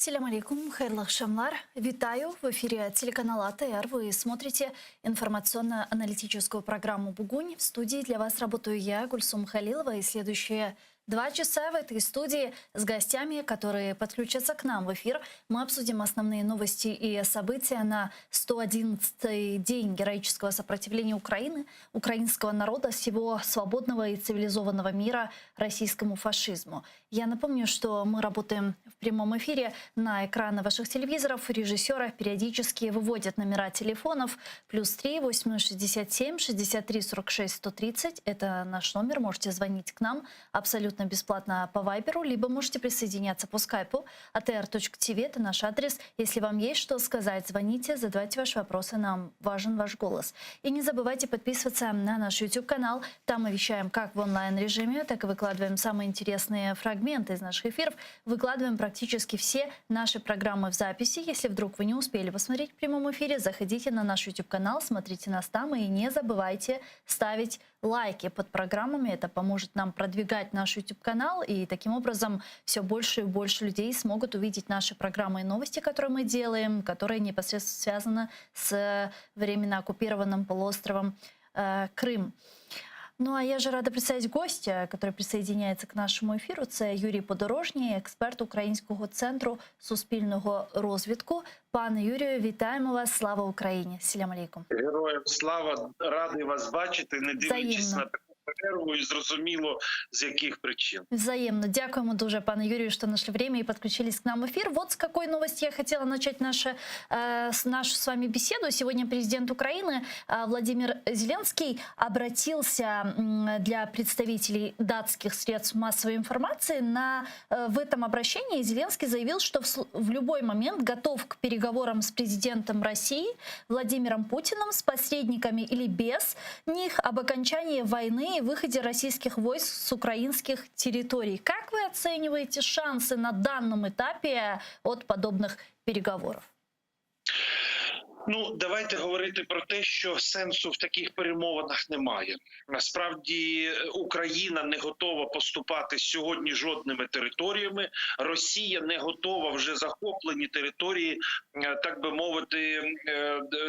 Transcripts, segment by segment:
Селям алейкум, хайрлах шамлар. Витаю в эфире телеканала АТР. Вы смотрите информационно-аналитическую программу «Бугунь». В студии для вас работаю я, Гульсум Халилова, и следующие 2 часа в этой студии с гостями, которые подключатся к нам в эфир. Мы обсудим основные новости и события на 111-й день героического сопротивления Украины, украинского народа, всего свободного и цивилизованного мира российскому фашизму. Я напомню, что мы работаем в прямом эфире. На экраны ваших телевизоров режиссеры периодически выводят номера телефонов. +3 8067 63 46 130. Это наш номер. Можете звонить к нам абсолютно бесплатно по Вайберу, либо можете присоединяться по скайпу. atr.tv — это наш адрес. Если вам есть что сказать, звоните, задавайте ваши вопросы. Нам важен ваш голос. И не забывайте подписываться на наш YouTube-канал. Там мы вещаем как в онлайн-режиме, так и выкладываем самые интересные фрагменты из наших эфиров. Выкладываем практически все наши программы в записи. Если вдруг вы не успели посмотреть в прямом эфире, заходите на наш YouTube-канал, смотрите нас там и не забывайте ставить лайки под программами. Это поможет нам продвигать наш YouTube-канал, и таким образом все больше и больше людей смогут увидеть наши программы и новости, которые мы делаем, которые непосредственно связаны с временно оккупированным полуостровом Крым. Ну а я же рада представить гостя, который присоединяється к нашому ефіру. Це Юрій Подорожній, експерт Українського центру суспільного розвитку. Пане Юрію, вітаємо вас. Слава Україні. Селям алейкум. Героям слава, радий вас бачити, не дивлячись на таку перерву, і зрозуміло, з яких причин. Взаимно. Дякуємо дуже, пане Юрию, что нашли время и подключились к нам в эфир. Вот с какой новости я хотела начать нашу с вами беседу. Сегодня президент Украины Владимир Зеленский обратился для представителей датских средств массовой информации. В этом обращении Зеленский заявил, что в любой момент готов к переговорам с президентом России Владимиром Путиным, с посредниками или без них, об окончании войны и выходе российских войск с украинских территорий. Как вы оцениваете шансы на данном этапе от подобных переговоров? Ну, давайте говорити про те, що сенсу в таких перемовинах немає. Насправді Україна не готова поступати сьогодні жодними територіями. Росія не готова вже захоплені території, так би мовити,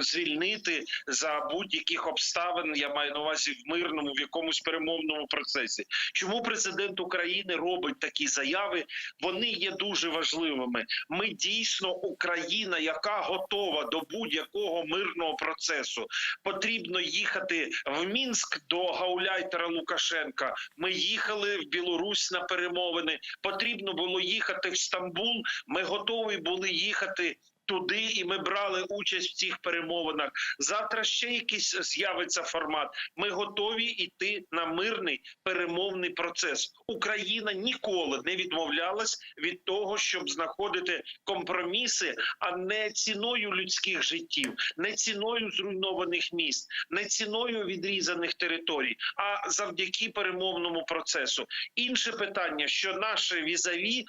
звільнити за будь-яких обставин, я маю на увазі в мирному, в якомусь перемовному процесі. Чому президент України робить такі заяви? Вони є дуже важливими. Ми дійсно Україна, яка готова до будь-якого мирного процесу. Потрібно їхати в Мінськ до гауляйтера Лукашенка. Ми їхали в Білорусь на перемовини. Потрібно було їхати в Стамбул. Ми готові були їхати туди, і ми брали участь в цих перемовинах. Завтра ще якийсь з'явиться формат. Ми готові йти на мирний перемовний процес. Україна ніколи не відмовлялась від того, щоб знаходити компроміси, а не ціною людських життів, не ціною зруйнованих міст, не ціною відрізаних територій, а завдяки перемовному процесу. Інше питання, що наші візаві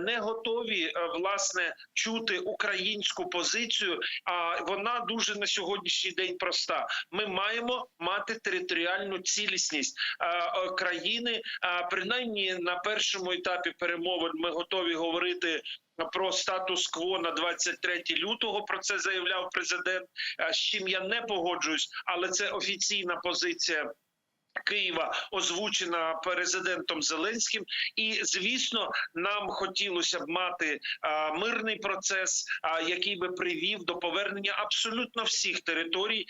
не готові, власне, чути українську позицію, а вона дуже на сьогоднішній день проста. Ми маємо мати територіальну цілісність країни. Принаймні на першому етапі перемовин ми готові говорити про статус-кво на 23 лютого, про це заявляв президент, з чим я не погоджуюсь, але це офіційна позиція Києва, озвучена президентом Зеленським. І, звісно, нам хотілося б мати мирний процес, який би привів до повернення абсолютно всіх територій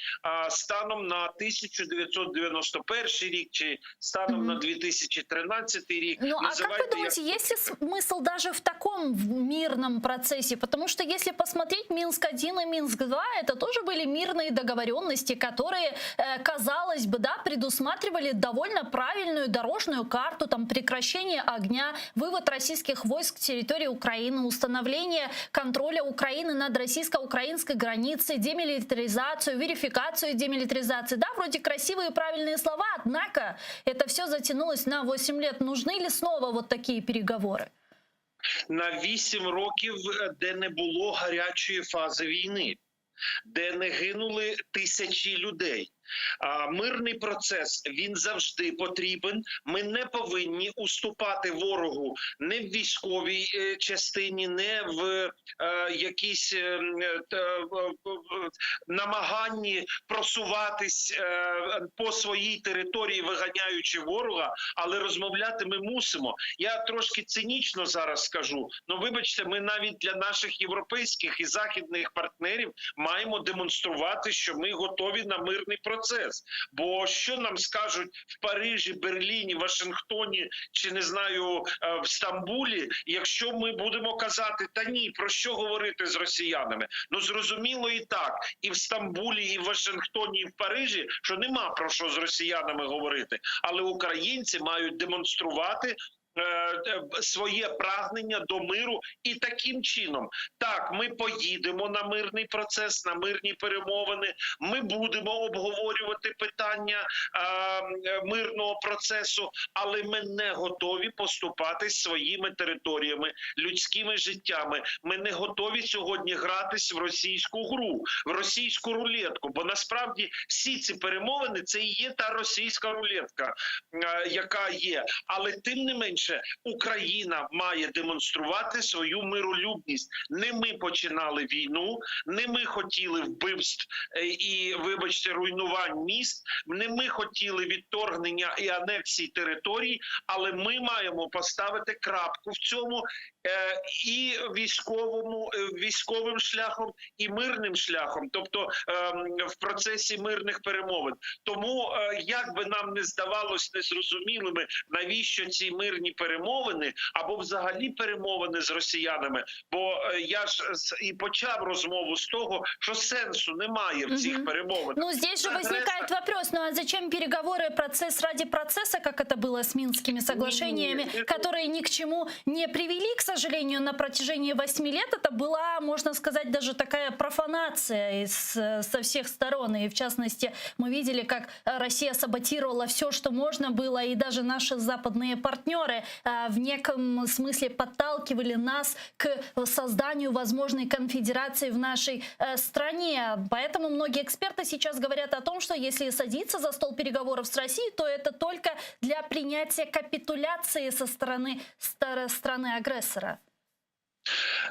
станом на 1991 рік чи станом на 2013 рік. Ну, а как вы думаете, есть ли смысл даже в таком мирном процессе? Потому что если посмотреть Минск-1 и Минск-2, это тоже были мирные договоренности, которые, казалось бы, да, предусматривали довольно правильную дорожную карту, там прекращение огня, вывод российских войск с территории Украины, установление контроля Украины над российско-украинской границей, демилитаризацию, верификацию демилитаризации. Да, вроде красивые и правильные слова, однако это все затянулось на 8 лет. Нужны ли снова вот такие переговоры? На 8 років, де не було гарячої фази війни, де не гинули тисячі людей, Мирний процес, він завжди потрібен. Ми не повинні уступати ворогу не в військовій частині, не в якійсь намаганні просуватись по своїй території, виганяючи ворога, але розмовляти ми мусимо. Я трошки цинічно зараз скажу, но вибачте, ми навіть для наших європейських і західних партнерів маємо демонструвати, що ми готові на мирний процес. Бо що нам скажуть в Парижі, Берліні, Вашингтоні чи, не знаю, в Стамбулі, якщо ми будемо казати, та ні, про що говорити з росіянами? Ну, зрозуміло і так, і в Стамбулі, і в Вашингтоні, і в Парижі, що нема про що з росіянами говорити. Але українці мають демонструвати своє прагнення до миру, і таким чином, так, ми поїдемо на мирний процес, на мирні перемовини, ми будемо обговорювати питання мирного процесу, але ми не готові поступатись своїми територіями, людськими життями. Ми не готові сьогодні гратись в російську гру, в російську рулетку, бо насправді всі ці перемовини – це і є та російська рулетка, яка є. Але тим не менше, Україна має демонструвати свою миролюбність. Не ми починали війну, не ми хотіли вбивств і, вибачте, руйнувань міст, не ми хотіли відторгнення і анексії територій, але ми маємо поставити крапку в цьому і військовим шляхом, і мирним шляхом, тобто в процесі мирних перемовин. Тому, як би нам не здавалось незрозумілими, навіщо ці мирні перемовини, або взагалі перемовини з росіянами, бо я ж і почав розмову з того, що сенсу немає в цих перемовинах. Ну, здесь же возникает вопрос, ну а зачем переговоры, процесс ради процесса, как это было с Минскими соглашениями, которые ни к чему не привели, к сожалению, на протяжении 8 лет? Это была, можно сказать, даже такая профанация со всех сторон. И в частности, мы видели, как Россия саботировала все, что можно было, и даже наши западные партнеры в неком смысле подталкивали нас к созданию возможной конфедерации в нашей стране. Поэтому многие эксперты сейчас говорят о том, что если садиться за стол переговоров с Россией, то это только для принятия капитуляции со стороны страны-агрессора.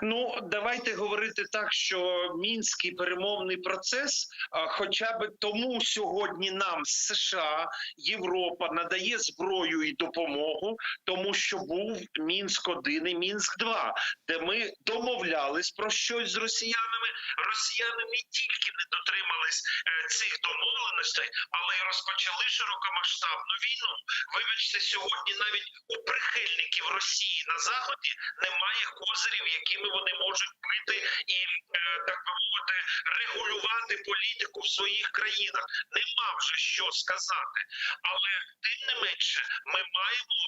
Ну, давайте говорити так, що Мінський перемовний процес, хоча б тому сьогодні нам США, Європа надає зброю і допомогу, тому що був Мінськ-1 і Мінськ-2, де ми домовлялись про щось з росіянами. Росіяни не тільки не дотримались цих домовленостей, але й розпочали широкомасштабну війну. Вибачте, сьогодні навіть у прихильників Росії на Заході немає козирів, якими вони можуть бити і, так би мовити, регулювати політику в своїх країнах. Нема вже що сказати. Але, тим не менше, ми маємо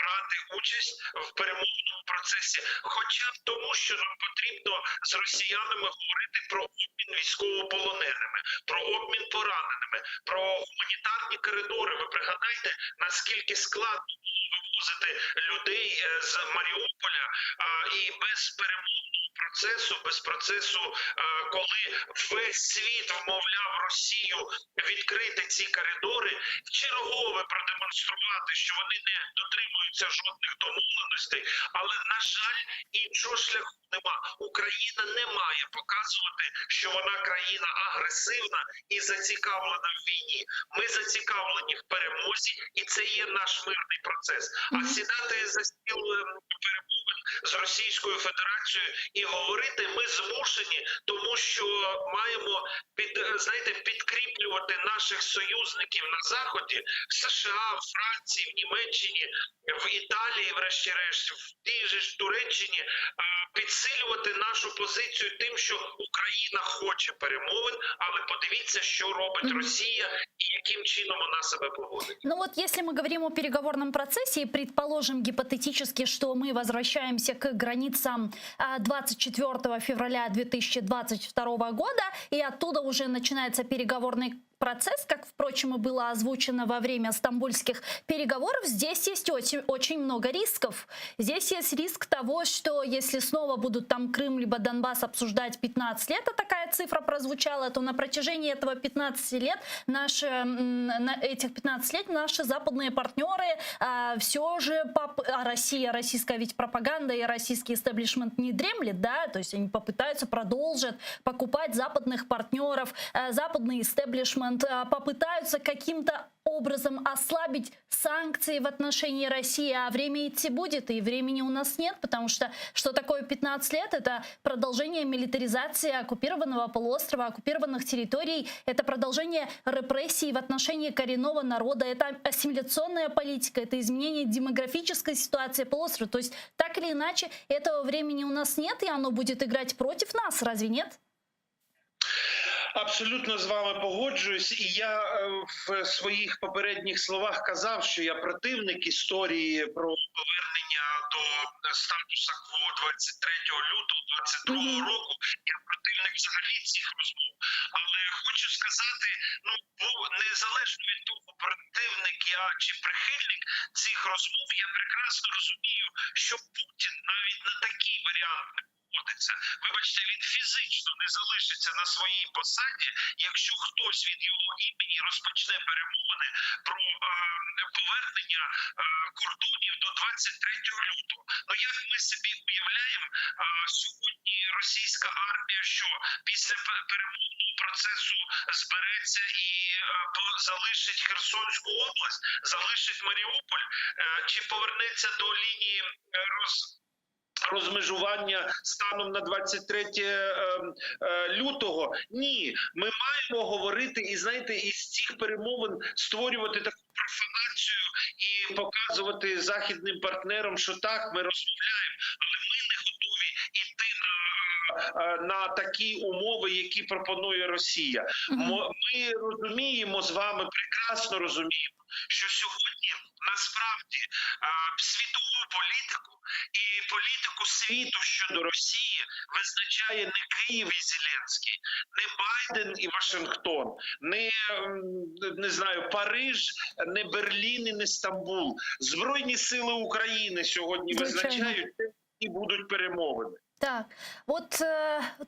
брати участь в перемовному процесі, хоча б тому, що нам потрібно з росіянами говорити про обмін військовополоненими, про обмін пораненими, про гуманітарні коридори. Ви пригадайте, наскільки складно було вивозити людей з Маріуполя і без перемовного процесу, без процесу, коли весь світ вмовляв Росію відкрити ці коридори, вчергове продемонструвати, що вони не дотримуються жодних домовленостей, але, на жаль, іншого шляху нема. Україна не має показувати, що вона країна агресивна і зацікавлена в війні. Ми зацікавлені в перемозі, і це є наш мирний процес. А сідати за стіл перемовин з Російською Федерацією і говорити ми змушені, тому що маємо підкріплювати наших союзників на Заході, в США, в Франції, в Німеччині, в Італії, врешті-решт, в тій же ж Туреччині, підсилювати нашу позицію тим, що Україна хоче перемовин, але подивіться, що робить Росія и каким чином она себя поводит. Ну вот если мы говорим о переговорном процессе и предположим гипотетически, что мы возвращаемся к границам 24 февраля 2022 года, и оттуда уже начинается переговорный процесс, как, впрочем, и было озвучено во время стамбульских переговоров, здесь есть очень много рисков. Здесь есть риск того, что если снова будут там Крым либо Донбасс обсуждать 15 лет, а такая цифра прозвучала, то на протяжении этого 15 лет наши западные партнеры все же, российская ведь пропаганда и российский истеблишмент не дремлет, да, то есть они попытаются, продолжат покупать западных партнеров, западный истеблишмент попытаются каким-то образом ослабить санкции в отношении России, а время идти будет, и времени у нас нет, потому что такое 15 лет? Это продолжение милитаризации оккупированного полуострова, оккупированных территорий, это продолжение репрессий в отношении коренного народа, это ассимиляционная политика, это изменение демографической ситуации полуострова. То есть так или иначе этого времени у нас нет, и оно будет играть против нас, разве нет? Абсолютно з вами погоджуюсь, і я в своїх попередніх словах казав, що я противник історії про повернення до статусу кво 23 лютого 22 року. Я противник взагалі цих розмов. Але хочу сказати, незалежно від того, противник я чи прихильник цих розмов, я прекрасно розумію, що Путін навіть на такий варіант не погодиться. Вибачте, він фізично не залишиться на своїй посаді, якщо хтось від його імені розпочне перемовини про повернення кордонів до 23 лютого. Ну як ми собі уявляємо, сьогодні російська армія, що після перемовного процесу збереться і залишить Херсонську область, залишить Маріуполь, чи повернеться до лінії розмежування станом на 23 лютого. Ні, ми маємо говорити і, знаєте, із цих перемовин створювати таку профанацію і показувати західним партнерам, що так, ми розмовляємо, але ми не готові йти на такі умови, які пропонує Росія. Ми розуміємо з вами, прекрасно розуміємо, що сьогодні насправді світову політику і політику світу щодо Росії визначає не Київ і Зеленський, не Байден і Вашингтон, не знаю, Париж, не Берлін і не Стамбул. Збройні сили України сьогодні визначають, які будуть перемовини. Так, вот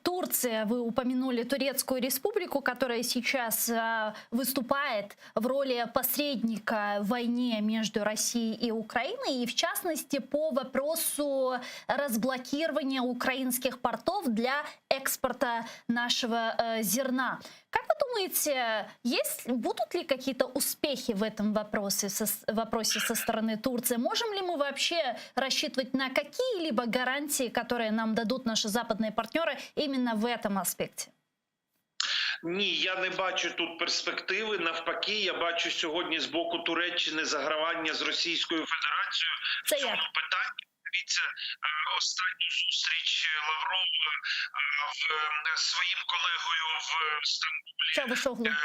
Турция, вы упомянули Турецкую республику, которая сейчас выступает в роли посредника в войне между Россией и Украиной, и в частности по вопросу разблокирования украинских портов для экспорта нашего зерна. Как вы думаете, будут ли какие-то успехи в этом вопросе со стороны Турции? Можем ли мы вообще рассчитывать на какие-либо гарантии, которые нам дадут наши западные партнеры именно в этом аспекте? Ні, я не бачу тут перспективи. Навпаки, я бачу сьогодні з боку Туреччини загравання з Російською Федерацією в цьому питанні. Дивіться, останню зустріч Лаврова своїм колегою в Стамбулі,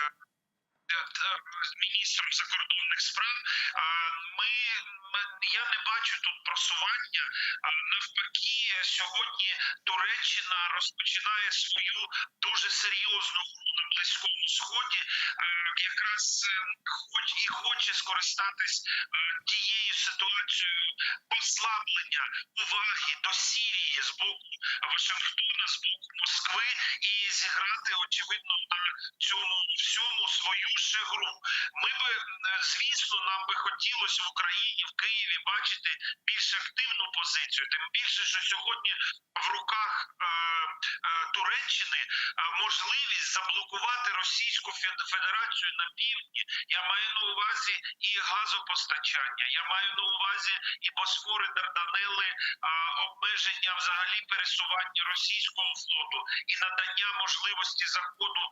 міністром закордонних справ. Я не бачу тут просування. Навпаки, сьогодні Туреччина розпочинає свою дуже серйозну гру на Близькому Сході, якраз хоче скористатись тією ситуацією послаблення уваги до Сирії з боку Вашингтона, з боку Москви і зіграти, очевидно, на цьому всьому свою ще гру. Звісно, нам би хотілося в Україні, в Києві бачити більш активну позицію, тим більше, що сьогодні в руках Туреччини можливість заблокувати Російську Федерацію на півдні. Я маю на увазі і газопостачання, я маю на увазі і Босфори, Дарданели, обмеження взагалі пересування російського флоту і надання можливості заходу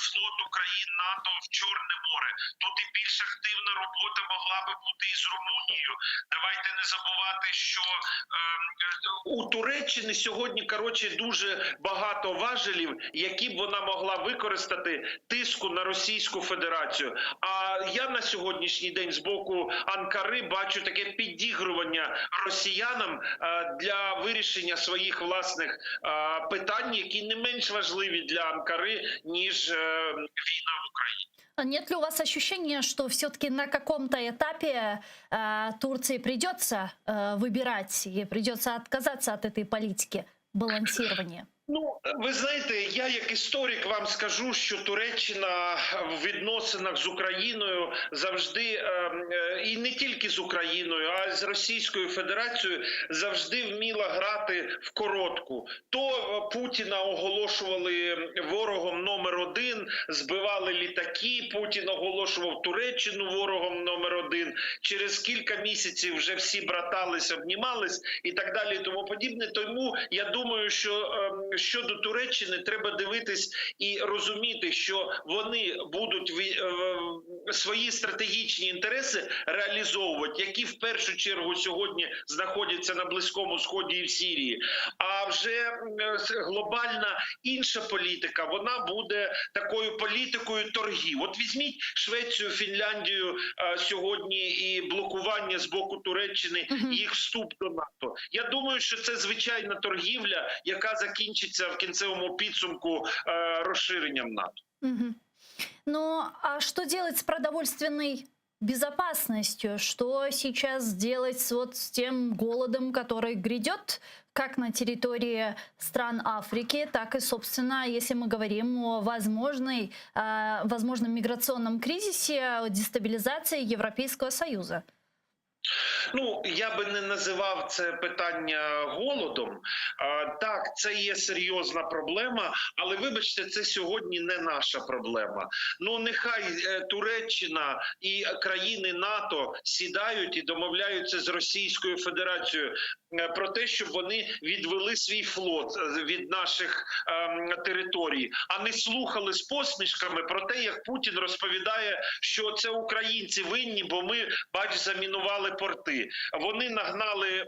флоту країн НАТО в Чорне море. Тут і більш активна робота могла би бути і з Румунією. Давайте не забувати, що у Туреччини сьогодні, дуже багато важелів, які б вона могла використати тиску на Російську Федерацію. А я на сьогоднішній день з боку Анкари бачу таке підігрування росіянам для вирішення своїх власних питань, які не менш важливі для Анкари, ніж війна в Україні. Нет ли у вас ощущения, что все-таки на каком-то этапе Турции придется выбирать и придется отказаться от этой политики балансирования? Ну, ви знаєте, я як історик вам скажу, що Туреччина в відносинах з Україною завжди, і не тільки з Україною, а й з Російською Федерацією, завжди вміла грати в коротку. То Путіна оголошували ворогом номер один, збивали літаки, Путін оголошував Туреччину ворогом номер один. Через кілька місяців вже всі братались, обнімались і так далі і тому подібне. Тому я думаю, що щодо Туреччини треба дивитись і розуміти, що вони будуть свої стратегічні інтереси реалізовувати, які в першу чергу сьогодні знаходяться на Близькому Сході і в Сирії. А вже глобальна інша політика, вона буде такою політикою торгів. От візьміть Швецію, Фінляндію сьогодні і блокування з боку Туреччини, їх вступ до НАТО. Я думаю, що це звичайна торгівля, яка закінчиться в кінцевому підсумку розширенням НАТО. Ну, а что делать с продовольственной безопасностью? Что сейчас делать вот с тем голодом, который грядет как на территории стран Африки, так и, собственно, если мы говорим о возможном миграционном кризисе, о дестабилизации Европейского Союза? Ну, я би не називав це питання голодом. Так, це є серйозна проблема, але, вибачте, це сьогодні не наша проблема. Ну, нехай Туреччина і країни НАТО сідають і домовляються з Російською Федерацією про те, щоб вони відвели свій флот від наших територій, а не слухали з посмішками про те, як Путін розповідає, що це українці винні, бо ми, бач, замінували порти. Вони нагнали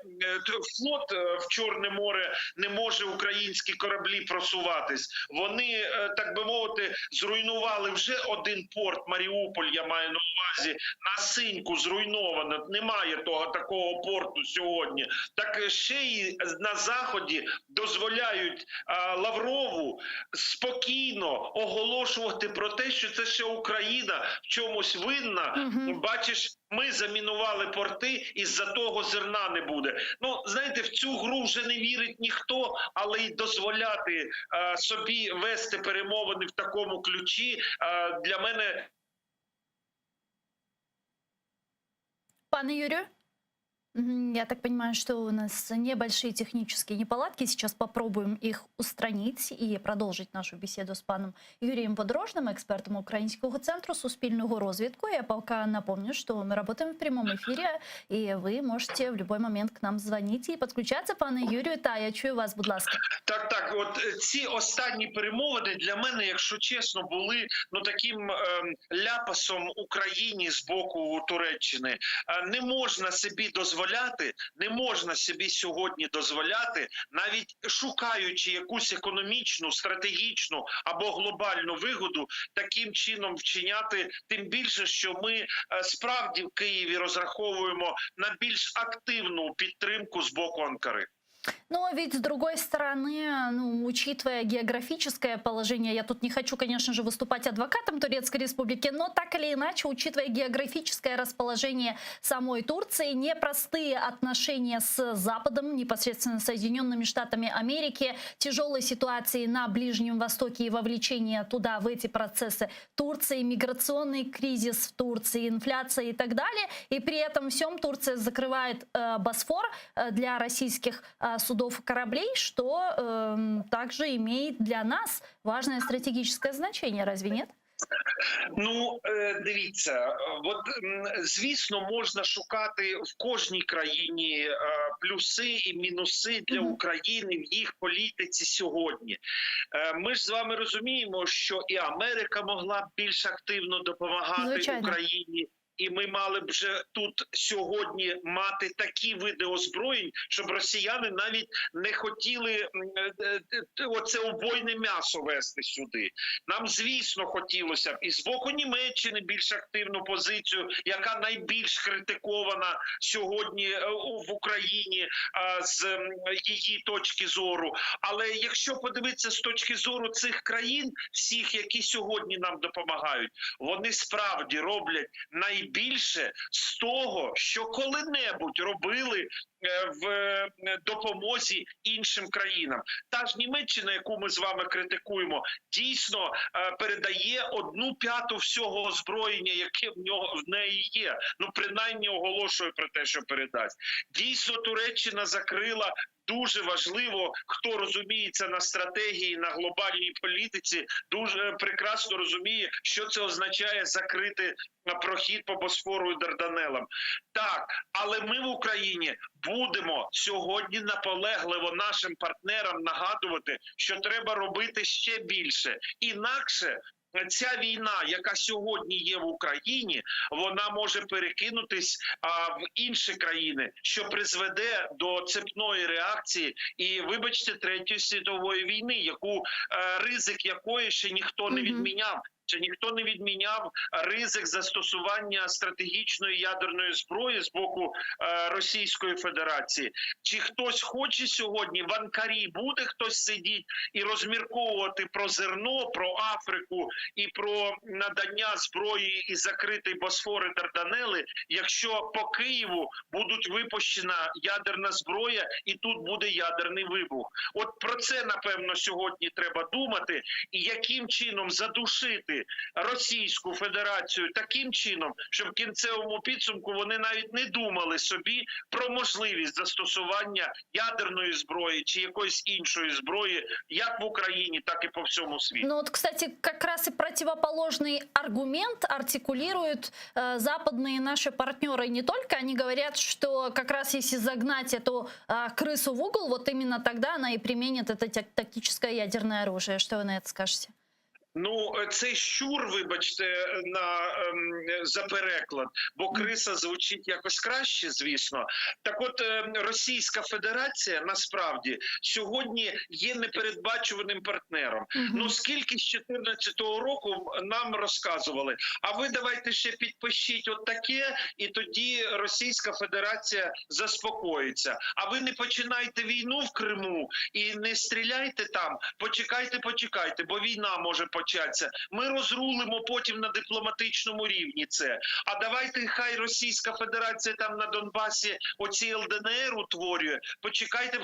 флот в Чорне море, не може українські кораблі просуватись. Вони, так би мовити, зруйнували вже один порт, Маріуполь, я маю на увазі, на Синьку зруйновано. Немає такого порту сьогодні. Так ще й на Заході дозволяють Лаврову спокійно оголошувати про те, що це ще Україна в чомусь винна. Бачиш, ми замінували порти, із-за того зерна не буде. Ну, знаєте, в цю гру вже не вірить ніхто, але й дозволяти собі вести перемовини в такому ключі для мене... Пане Юрію? Я так понимаю, что у нас небольшие технические неполадки. Сейчас попробуем их устранить и продолжить нашу беседу с паном Юрием Подорожным, экспертом Украинского центру Суспільного розвитку. Я пока напомню, что мы работаем в прямом эфире, и вы можете в любой момент к нам звонить и подключаться. Пане Юрію, та я чую вас, будь ласка. Так, от ці останні перемовини для мене, якщо чесно, були таким ляпасом Україні з боку Туреччини. Не можна собі не можна собі сьогодні дозволяти, навіть шукаючи якусь економічну, стратегічну або глобальну вигоду, таким чином вчиняти, тим більше, що ми справді в Києві розраховуємо на більш активну підтримку з боку Анкари. Но ведь с другой стороны, учитывая географическое положение, я тут не хочу, конечно же, выступать адвокатом Турецкой Республики, но так или иначе, учитывая географическое расположение самой Турции, непростые отношения с Западом, непосредственно Соединенными Штатами Америки, тяжелые ситуации на Ближнем Востоке и вовлечение туда, в эти процессы Турции, миграционный кризис в Турции, инфляция и так далее. И при этом всем Турция закрывает Босфор для российских судов и кораблей, что также имеет для нас важное стратегическое значение, разве нет? Ну, дивіться, звісно, можна шукати в кожній країні плюси і мінуси для України в їх політиці сьогодні. Ми ж з вами розуміємо, що і Америка могла б більш активно допомагати Україні. І ми мали б вже тут сьогодні мати такі види озброєнь, щоб росіяни навіть не хотіли оце убойне м'ясо вести сюди. Нам, звісно, хотілося б і з боку Німеччини більш активну позицію, яка найбільш критикована сьогодні в Україні з її точки зору. Але якщо подивитися з точки зору цих країн, всіх, які сьогодні нам допомагають, вони справді роблять найбільше більше з того, що коли-небудь робили в допомозі іншим країнам. Та ж Німеччина, яку ми з вами критикуємо, дійсно передає 1/5 всього озброєння, яке в неї є. Ну, принаймні оголошує про те, що передасть. Дійсно, Туреччина закрила. Дуже важливо, хто розуміється на стратегії, на глобальній політиці, дуже прекрасно розуміє, що це означає закрити прохід по Босфору і Дарданелам. Так, але ми в Україні будемо сьогодні наполегливо нашим партнерам нагадувати, що треба робити ще більше. Інакше ця війна, яка сьогодні є в Україні, вона може перекинутись в інші країни, що призведе до цепної реакції і, вибачте, Третьої світової війни, ризик якої ще ніхто не відміняв. Чи ніхто не відміняв ризик застосування стратегічної ядерної зброї з боку Російської Федерації? Чи хтось хоче сьогодні, в Анкарі буде хтось сидіти і розмірковувати про зерно, про Африку і про надання зброї і закритий Босфор і Дарданели, якщо по Києву будуть випущена ядерна зброя і тут буде ядерний вибух? От про це, напевно, сьогодні треба думати, і яким чином задушити Російську Федерацію таким чином, щоб в кінцевому підсумку вони навіть не думали собі про можливість застосування ядерної зброї чи якоїсь іншої зброї, як в Україні, так і по всьому світу. Ну вот, кстати, как раз и противоположный аргумент артикулируют западные наши партнеры. Не только они говорят, что как раз если загнать эту крысу в угол, вот именно тогда она и применит это тактическое ядерное оружие. Что вы на это скажете? Ну, це щур, вибачте, за переклад, бо криса звучить якось краще, звісно. Так от, Російська Федерація, насправді, сьогодні є непередбачуваним партнером. Ну, скільки з 2014 року нам розказували, а ви давайте ще підпишіть от таке, і тоді Російська Федерація заспокоїться. А ви не починайте війну в Криму і не стріляйте там, почекайте, бо війна може початися. Ми розрулимо потім на дипломатичному рівні це. А давайте хай Російська Федерація там на Донбасі оці ЛДНР утворює. Почекайте,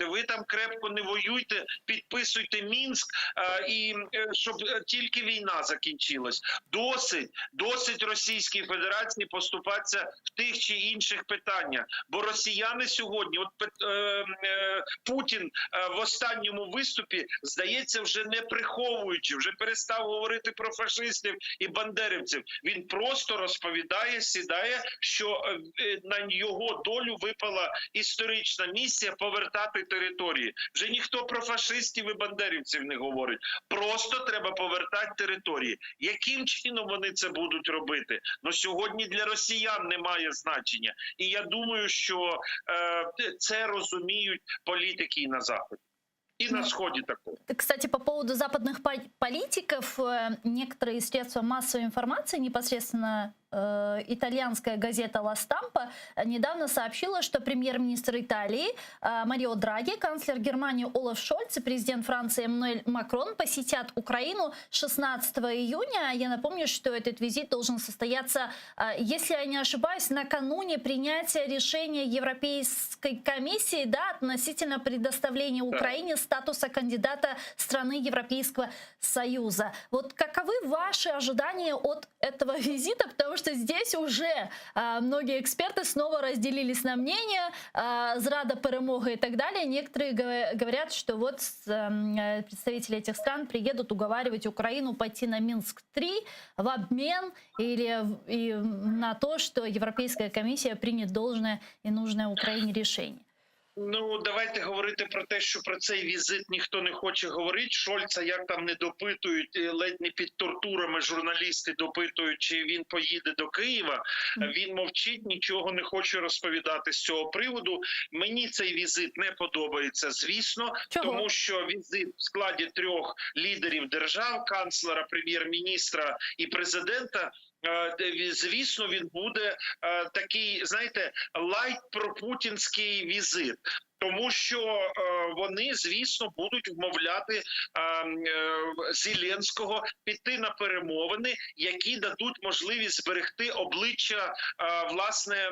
ви там крепко не воюйте, підписуйте Мінськ, і щоб тільки війна закінчилась. Досить Російській Федерації поступатися в тих чи інших питаннях. Бо росіяни сьогодні, Путін в останньому виступі, здається, вже не приховуючи, вже перестав говорити про фашистів і бандерівців. Він просто розповідає, сідає, що на його долю випала історична місія повертати території. Вже ніхто про фашистів і бандерівців не говорить. Просто треба повертати території. Яким чином вони це будуть робити? Ну, сьогодні для росіян немає значення. І я думаю, що це розуміють політики і на Заході. И на Сходе такого. Кстати, по поводу западных политиков, некоторые средства массовой информации, непосредственно итальянская газета «Ла Стампа» недавно сообщила, что премьер-министр Италии Марио Драги, канцлер Германии Олаф Шольц и президент Франции Эммануэль Макрон посетят Украину 16 июня. Я напомню, что этот визит должен состояться, если я не ошибаюсь, накануне принятия решения Европейской комиссии, относительно предоставления Украине статуса кандидата страны Европейского Союза. Вот каковы ваши ожидания от этого визита? Потому что здесь уже многие эксперты снова разделились на мнения, зрада, перемога и так далее. Некоторые говорят, что вот представители этих стран приедут уговаривать Украину пойти на Минск-3 в обмен или на то, что Европейская комиссия примет должное и нужное Украине решение. Ну, давайте говорити про те, що про цей візит ніхто не хоче говорити. Шольца як там не допитують, ледь не під тортурами журналісти допитують, чи він поїде до Києва. Він мовчить, нічого не хоче розповідати з цього приводу. Мені цей візит не подобається, звісно, тому що візит в складі 3 лідерів держав, канцлера, прем'єр-міністра і президента, звісно, він буде такий, знаєте, лайт-пропутінський візит. Тому що вони, звісно, будуть вмовляти Зеленського піти на перемовини, які дадуть можливість зберегти обличчя власне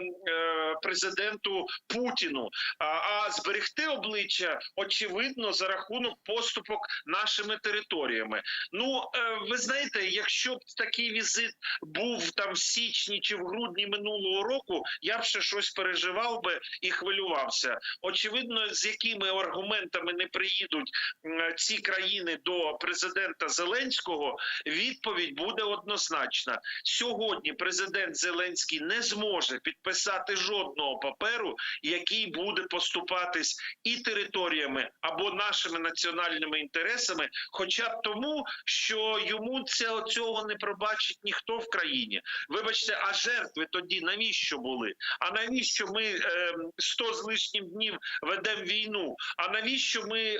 президенту Путіну. А зберегти обличчя, очевидно, за рахунок поступок нашими територіями. Ну, ви знаєте, якщо б такий візит був там в січні чи в грудні минулого року, я б ще щось переживав би і хвилювався. Очевидно, з якими аргументами не приїдуть ці країни до президента Зеленського, відповідь буде однозначна. Сьогодні президент Зеленський не зможе підписати жодного паперу, який буде поступатись і територіями або нашими національними інтересами, хоча б тому, що йому цього не пробачить ніхто в країні. Вибачте, а жертви тоді навіщо були? А навіщо ми 100 з лишнім днів ведемо війну? А навіщо ми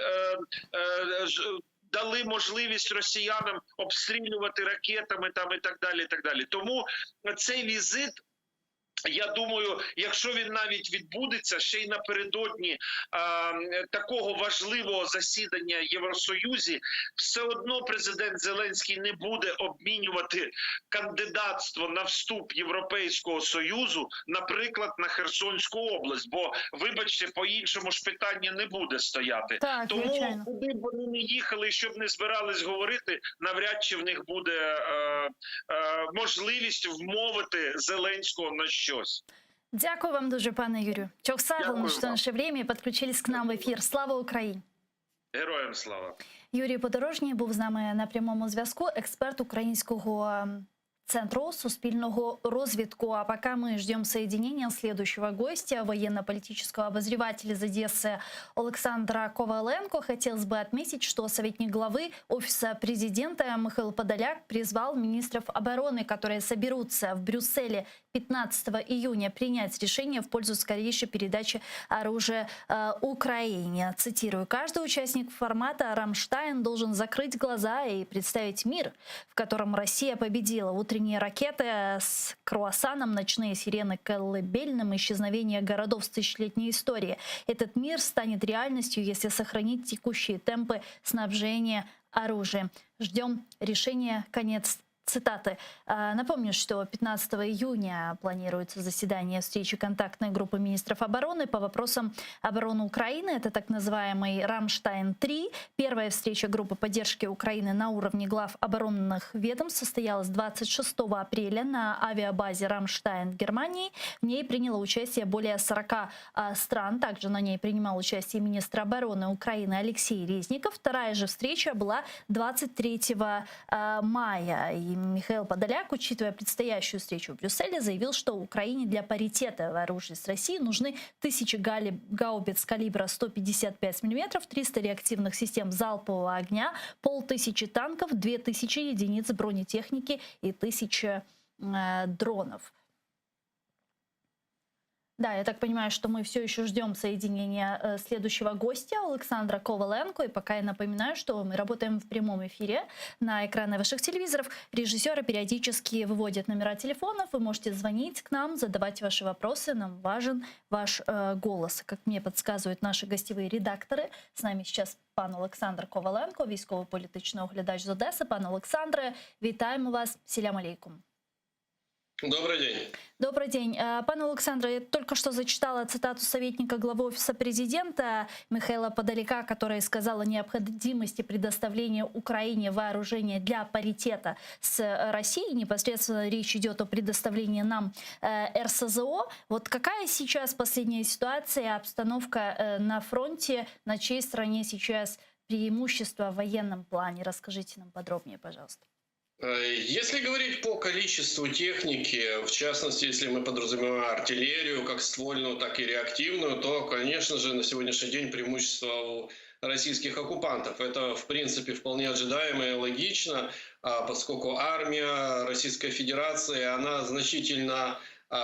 дали можливість росіянам обстрілювати ракетами там і так далі, і так далі? Тому цей візит, я думаю, якщо він навіть відбудеться ще й напередодні такого важливого засідання в Євросоюзі, все одно президент Зеленський не буде обмінювати кандидатство на вступ Європейського Союзу, наприклад, на Херсонську область. Бо, вибачте, по-іншому ж питання не буде стояти. Так, тому звичайно. куди б вони не їхали, щоб не збирались говорити, навряд чи в них буде можливість вмовити Зеленського на щось. Дякую вам дуже, пане Юрію. Чохсавлено, что наше время и подключились к нам в ефір. Слава Україні! Героям слава! Юрій Подорожній був з нами на прямому зв'язку, експерт Українського Центру суспільного розвитку. А пока мы ждем соединения следующего гостя, военно-политического обозревателя из Одессы Александра Коваленко, хотелось бы отметить, что советник главы Офиса президента Михаил Подоляк призвал министров обороны, которые соберутся в Брюсселе 15 июня, принять решение в пользу скорейшей передачи оружия Украине. Цитирую: «Каждый участник формата «Рамштайн» должен закрыть глаза и представить мир, в котором Россия победила. Утренние ракеты с круассаном, ночные сирены колыбельным, исчезновение городов с тысячелетней историей. Этот мир станет реальностью, если сохранить текущие темпы снабжения оружием. Ждем решения». Конец цитаты. Напомню, что 15 июня планируется заседание встречи контактной группы министров обороны по вопросам обороны Украины. Это так называемый «Рамштайн-3». Первая встреча группы поддержки Украины на уровне глав оборонных ведомств состоялась 26 апреля на авиабазе «Рамштайн» в Германии. В ней приняло участие более 40 стран. Также на ней принимал участие министр обороны Украины Алексей Резников. Вторая же встреча была 23 мая. И Михаил Подоляк, учитывая предстоящую встречу в Брюсселе, заявил, что Украине для паритета в оружии с Россией нужны 1000 гаубиц калибра 155 мм, 300 реактивных систем залпового огня, 1500 танков, 2000 единиц бронетехники и 1000 дронов. Да, я так понимаю, что мы все еще ждем соединения следующего гостя, Александра Коваленко. И пока я напоминаю, что мы работаем в прямом эфире на экраны ваших телевизоров. Режиссеры периодически выводят номера телефонов. Вы можете звонить к нам, задавать ваши вопросы. Нам важен ваш голос. Как мне подсказывают наши гостевые редакторы, с нами сейчас пан Олександр Коваленко, військово-політичний оглядач з Одеси. Пане Олександре, вітаємо вас. Селям алейкум. Добрый день. Добрый день. Пане Александре, я только что зачитала цитату советника главы Офиса президента Михаила Подоляка, который сказал о необходимости предоставления Украине вооружения для паритета с Россией. Непосредственно речь идет о предоставлении нам РСЗО. Вот какая сейчас последняя ситуация, обстановка на фронте, на чьей стороне сейчас преимущество в военном плане? Расскажите нам подробнее, пожалуйста. Если говорить по количеству техники, в частности, если мы подразумеваем артиллерию, как ствольную, так и реактивную, то, конечно же, на сегодняшний день преимущество у российских оккупантов. Это, в принципе, вполне ожидаемо и логично, поскольку армия Российской Федерации, она значительно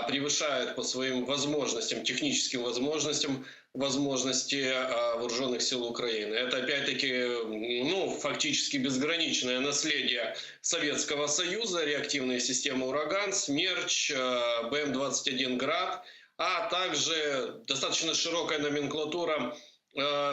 превышает по своим возможностям, техническим возможностям, возможности вооруженных сил Украины. Это, опять-таки, фактически безграничное наследие Советского Союза, реактивные системы «Ураган», «Смерч», БМ-21 «Град». а также достаточно широкая номенклатура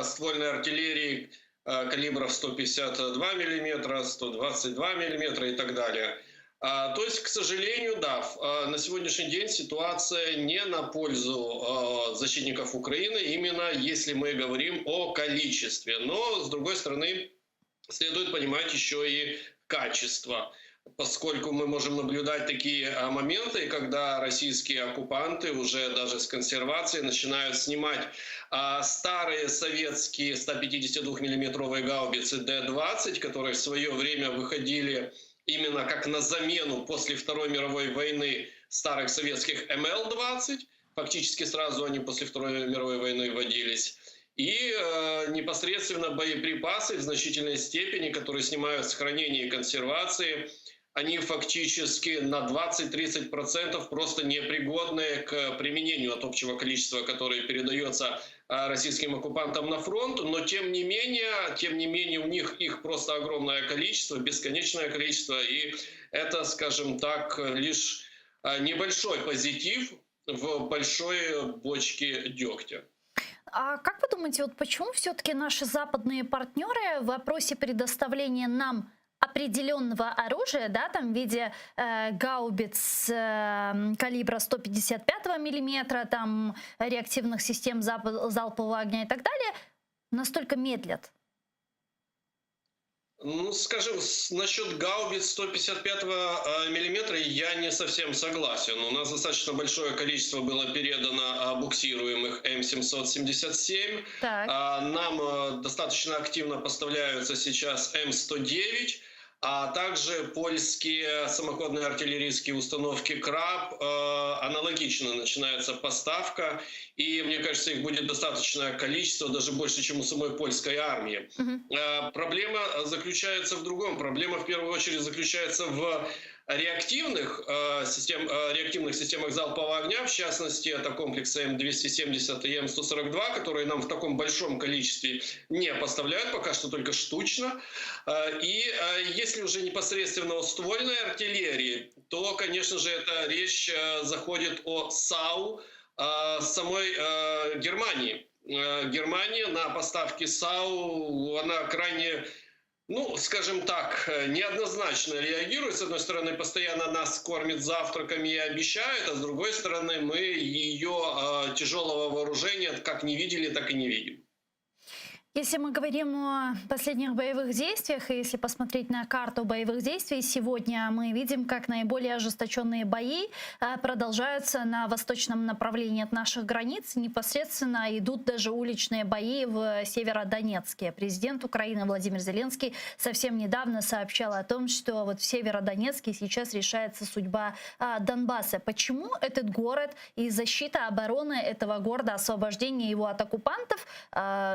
ствольной артиллерии калибров 152 мм, 122 мм и так далее. То есть, к сожалению, да, на сегодняшний день ситуация не на пользу защитников Украины, именно если мы говорим о количестве. Но, с другой стороны, следует понимать еще и качество, поскольку мы можем наблюдать такие моменты, когда российские оккупанты уже даже с консервацией начинают снимать старые советские 152-миллиметровые гаубицы Д-20, которые в свое время выходили именно как на замену после Второй мировой войны старых советских МЛ-20. Фактически сразу они после Второй мировой войны вводились. И непосредственно боеприпасы в значительной степени, которые снимают с хранения и консервации, они фактически на 20-30% просто непригодны к применению от общего количества, которое передается российским оккупантам на фронт. Но тем не менее у них их просто огромное количество, бесконечное количество. И это, скажем так, лишь небольшой позитив в большой бочке дегтя. А как вы думаете, вот почему все-таки наши западные партнеры в вопросе предоставления нам определенного оружия, да, там в виде гаубиц калибра 155 миллиметра, там реактивных систем залпового огня и так далее, настолько медлят? Ну, скажем, насчет гаубиц 155 миллиметра я не совсем согласен. У нас достаточно большое количество было передано буксируемых М777. Нам достаточно активно поставляются сейчас М109, а также польские самоходные артиллерийские установки «Краб». Аналогично начинается поставка, и, мне кажется, их будет достаточное количество, даже больше, чем у самой польской армии. Проблема заключается в другом. Проблема, в первую очередь, заключается в реактивных системах залпового огня, в частности, это комплексы М270 и М142, которые нам в таком большом количестве не поставляют, пока что только штучно. И если уже непосредственно о ствольной артиллерии, то, конечно же, эта речь заходит о САУ самой Германии. Германия на поставки САУ, она крайне, ну, скажем так, неоднозначно реагирует. С одной стороны, постоянно нас кормит завтраками и обещают, а с другой стороны, мы ее тяжелого вооружения как не видели, так и не видим. Если мы говорим о последних боевых действиях, и если посмотреть на карту боевых действий, сегодня мы видим, как наиболее ожесточенные бои продолжаются на восточном направлении от наших границ. Непосредственно идут даже уличные бои в Северодонецке. Президент Украины Владимир Зеленский совсем недавно сообщал о том, что вот в Северодонецке сейчас решается судьба Донбасса. Почему этот город и защита обороны этого города, освобождение его от оккупантов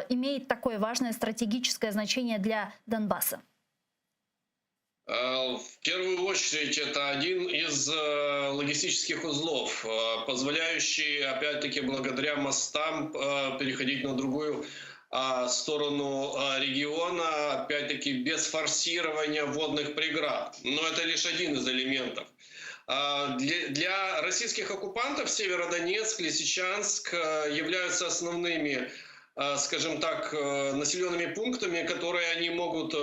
имеет такое важное стратегическое значение для Донбасса? В первую очередь, это один из логистических узлов, позволяющий, опять-таки, благодаря мостам переходить на другую сторону региона, опять-таки, без форсирования водных преград. Но это лишь один из элементов. Для российских оккупантов Северодонецк, Лисичанск являются основными, скажем так, населенными пунктами, которые они могут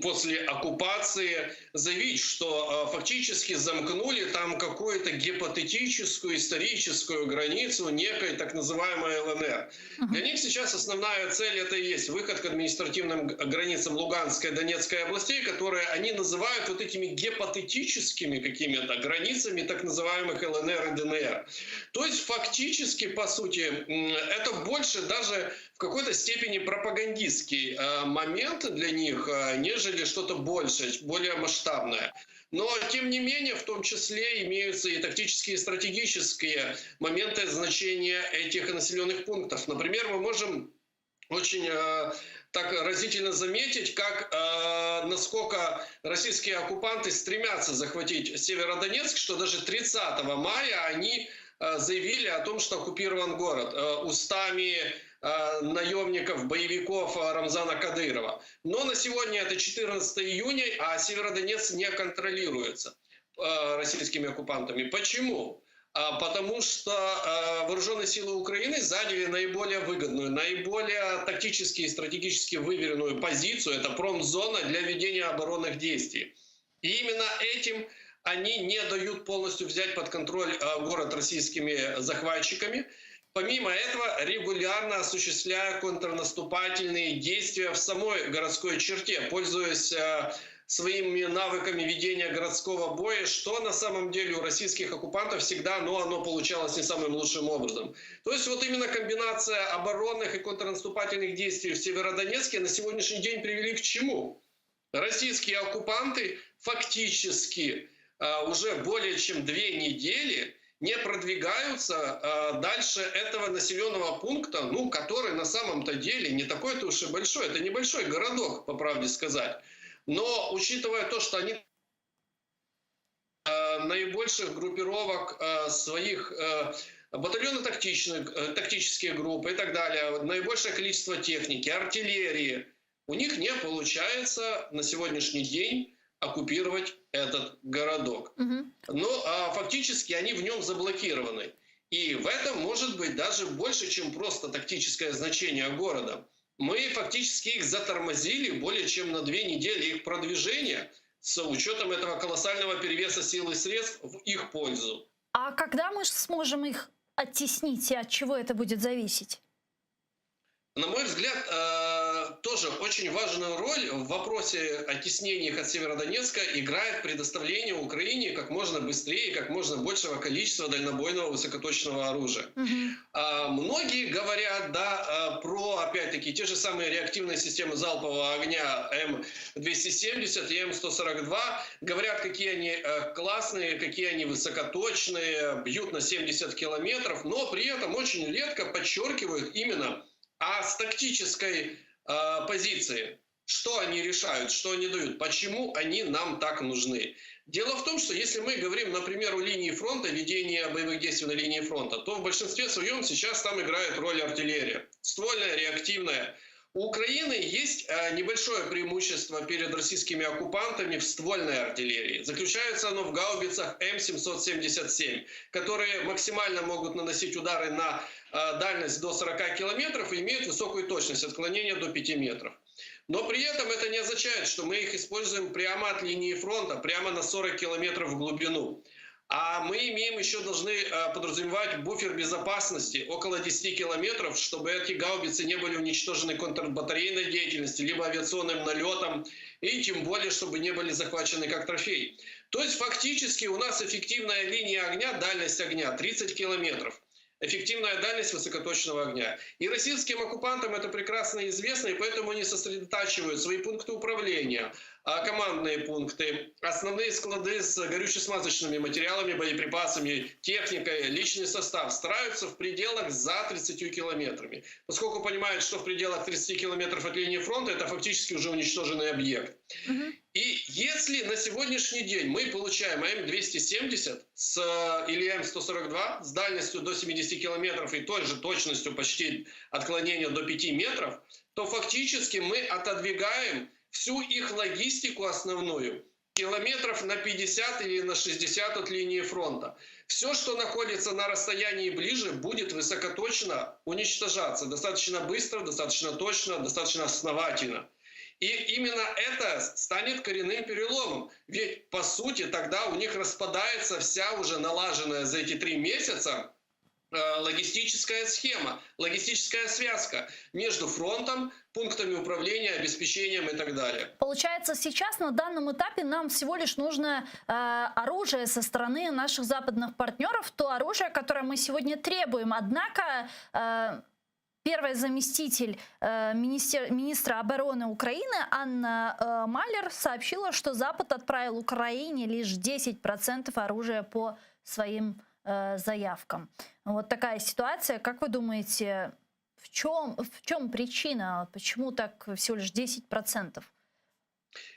после оккупации заявить, что фактически замкнули там какую-то гипотетическую историческую границу некой так называемой ЛНР. Для них сейчас основная цель это и есть выход к административным границам Луганской и Донецкой областей, которые они называют вот этими гипотетическими какими-то границами так называемых ЛНР и ДНР. То есть фактически, по сути, это больше даже в какой-то степени пропагандистский момент для них, нежели что-то большее, более масштабное. Но, тем не менее, в том числе имеются и тактические, и стратегические моменты значения этих населенных пунктов. Например, мы можем очень так разительно заметить, как насколько российские оккупанты стремятся захватить Северодонецк, что даже 30 мая они заявили о том, что оккупирован город устами наемников, боевиков Рамзана Кадырова. Но на сегодня это 14 июня, а Северодонецк не контролируется российскими оккупантами. Почему? потому что вооруженные силы Украины заняли наиболее выгодную, наиболее тактически и стратегически выверенную позицию. Это промзона для ведения оборонных действий. И именно этим они не дают полностью взять под контроль город российскими захватчиками. Помимо этого, регулярно осуществляя контрнаступательные действия в самой городской черте, пользуясь своими навыками ведения городского боя, что на самом деле у российских оккупантов всегда, но оно получалось не самым лучшим образом. То есть вот именно комбинация оборонных и контрнаступательных действий в Северодонецке на сегодняшний день привели к чему? Российские оккупанты фактически уже более чем 2 недели не продвигаются дальше этого населенного пункта, который на самом-то деле не такой-то уж и большой. Это небольшой городок, по правде сказать. Но учитывая то, что они наибольших группировок своих батальонно-тактические группы и так далее, наибольшее количество техники, артиллерии, у них не получается на сегодняшний день оккупировать этот городок. Но фактически они в нем заблокированы. И в этом может быть даже больше, чем просто тактическое значение города. Мы фактически их затормозили более чем на 2 недели их продвижения с учетом этого колоссального перевеса сил и средств в их пользу. А когда мы сможем их оттеснить и от чего это будет зависеть? На мой взгляд, тоже очень важную роль в вопросе оттеснения их от Северодонецка играет предоставление Украине как можно быстрее, как можно большего количества дальнобойного высокоточного оружия. Многие говорят, про, опять-таки, те же самые реактивные системы залпового огня М270 и М142. Говорят, какие они классные, какие они высокоточные, бьют на 70 километров, но при этом очень редко подчеркивают именно с тактической позиции, что они решают, что они дают, почему они нам так нужны. Дело в том, что если мы говорим, например, о линии фронта, ведении боевых действий на линии фронта, то в большинстве своем сейчас там играет роль артиллерия. Ствольная, реактивная. У Украины есть небольшое преимущество перед российскими оккупантами в ствольной артиллерии. Заключается оно в гаубицах М777, которые максимально могут наносить удары на дальность до 40 километров и имеют высокую точность отклонения до 5 метров. Но при этом это не означает, что мы их используем прямо от линии фронта, прямо на 40 километров в глубину. А мы должны подразумевать буфер безопасности около 10 километров, чтобы эти гаубицы не были уничтожены контрбатарейной деятельностью, либо авиационным налетом, и тем более, чтобы не были захвачены как трофей. То есть фактически у нас эффективная линия огня, дальность огня 30 километров. Эффективная дальность высокоточного огня. И российским оккупантам это прекрасно известно, и поэтому они сосредотачивают свои пункты управления, командные пункты, основные склады с горюче-смазочными материалами, боеприпасами, техникой, личный состав стараются в пределах за 30 километрами. Поскольку понимают, что в пределах 30 километров от линии фронта это фактически уже уничтоженный объект. И если на сегодняшний день мы получаем М270 или М142 с дальностью до 70 километров и той же точностью почти отклонения до 5 метров, то фактически мы отодвигаем всю их логистику основную километров на 50 или на 60 от линии фронта. Все, что находится на расстоянии ближе, будет высокоточно уничтожаться. Достаточно быстро, достаточно точно, достаточно основательно. И именно это станет коренным переломом. Ведь, по сути, тогда у них распадается вся уже налаженная за эти 3 месяца логистическая схема, логистическая связка между фронтом, пунктами управления, обеспечением и так далее. Получается, сейчас на данном этапе нам всего лишь нужно оружие со стороны наших западных партнеров, то оружие, которое мы сегодня требуем. Однако первый заместитель министра обороны Украины Анна Малер сообщила, что Запад отправил Украине лишь 10% оружия по своим заявкам. Вот такая ситуация. Как вы думаете, в чем причина? Почему так всего лишь 10%?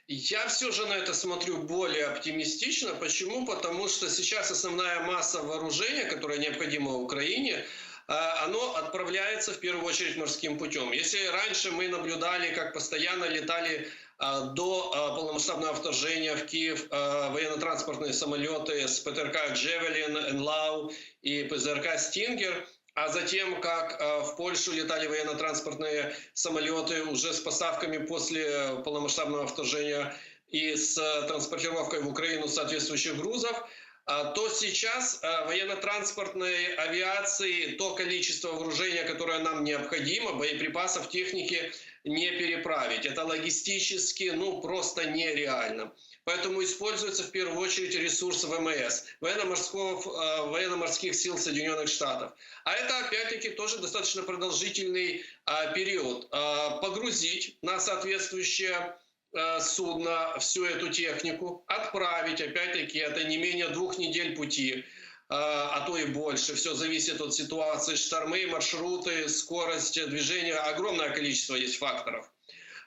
Я все же на это смотрю более оптимистично. Почему? Потому что сейчас основная масса вооружения, которая необходима Украине, оно отправляется в первую очередь морским путем. Если раньше мы наблюдали, как постоянно летали до полномасштабного вторжения в Киев военно-транспортные самолеты с ПТРК «Джевелин», «Энлау» и ПЗРК «Стингер». А затем, как в Польшу летали военно-транспортные самолеты уже с поставками после полномасштабного вторжения и с транспортировкой в Украину соответствующих грузов, то сейчас военно-транспортной авиации то количество вооружения, которое нам необходимо, боеприпасов, техники, не переправить. Это логистически, просто нереально. Поэтому используется в первую очередь ресурс ВМС, военно-морских сил Соединенных Штатов. А это, опять-таки, тоже достаточно продолжительный период. Погрузить на соответствующее судно всю эту технику, отправить, опять-таки, это не менее 2 недель пути, а то и больше. Все зависит от ситуации, штормы, маршруты, скорость движения, огромное количество есть факторов.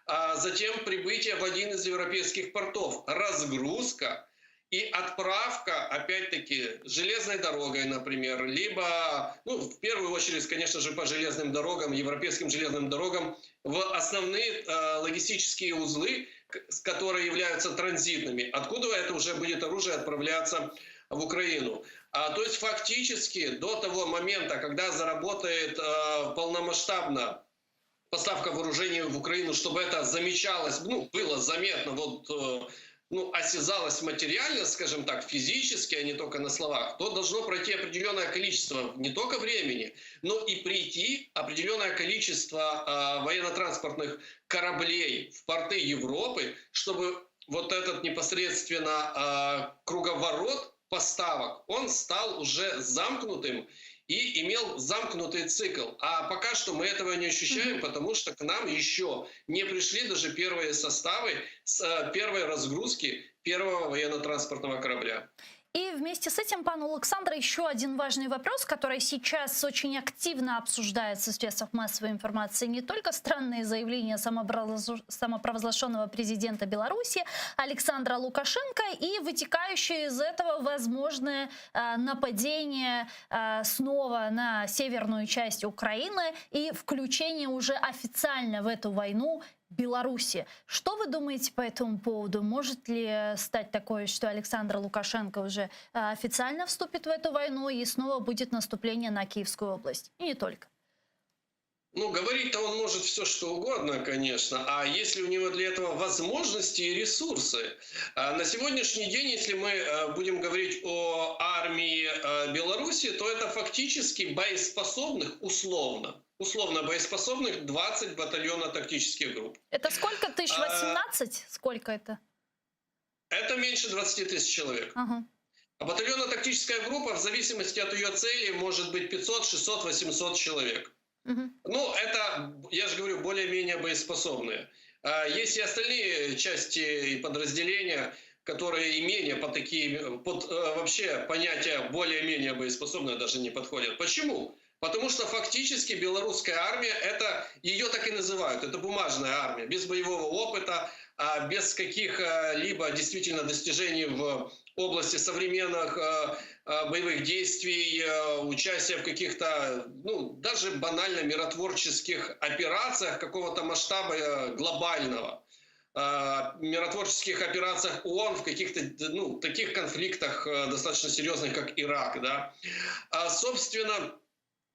А затем прибытие в один из европейских портов, разгрузка и отправка, опять-таки, железной дорогой, например, либо, в первую очередь, конечно же, по железным дорогам, европейским железным дорогам, в основные логистические узлы, которые являются транзитными, откуда это уже будет оружие отправляться в Украину. То есть фактически до того момента, когда заработает полномасштабно поставка вооружений в Украину, чтобы это замечалось, было заметно, осязалось материально, скажем так, физически, а не только на словах, то должно пройти определенное количество не только времени, но и прийти определенное количество военно-транспортных кораблей в порты Европы, чтобы вот этот непосредственно круговорот поставок, он стал уже замкнутым и имел замкнутый цикл. А пока что мы этого не ощущаем, потому что к нам еще не пришли даже первые составы с первой разгрузки первого военно-транспортного корабля. И вместе с этим, пан Александр, еще один важный вопрос, который сейчас очень активно обсуждается в средствах массовой информации. Не только странные заявления самопровозглашенного президента Беларуси Александра Лукашенко и вытекающие из этого возможное нападение снова на северную часть Украины и включение уже официально в эту войну Беларуси. Что вы думаете по этому поводу? Может ли стать такое, что Александр Лукашенко уже официально вступит в эту войну и снова будет наступление на Киевскую область? И не только. Говорить-то он может все, что угодно, конечно. А если у него для этого возможности и ресурсы? На сегодняшний день, если мы будем говорить о армии Беларуси, то это фактически боеспособных, условно боеспособных 20 батальонно-тактических групп. Это сколько тысяч? 18? Сколько это? Это меньше 20 тысяч человек. Ага. А батальонно-тактическая группа, в зависимости от ее цели, может быть 500, 600, 800 человек. Это, я же говорю, более-менее боеспособные. Есть и остальные части и подразделения, которые и менее под вообще понятие более-менее боеспособные даже не подходят. Почему? Потому что фактически белорусская армия, ее так и называют, это бумажная армия, без боевого опыта, без каких-либо действительно достижений в области современных боевых действий, участия в каких-то, даже банально миротворческих операциях какого-то масштаба глобального, миротворческих операциях ООН в каких-то таких конфликтах достаточно серьезных, как Ирак. Да? Собственно,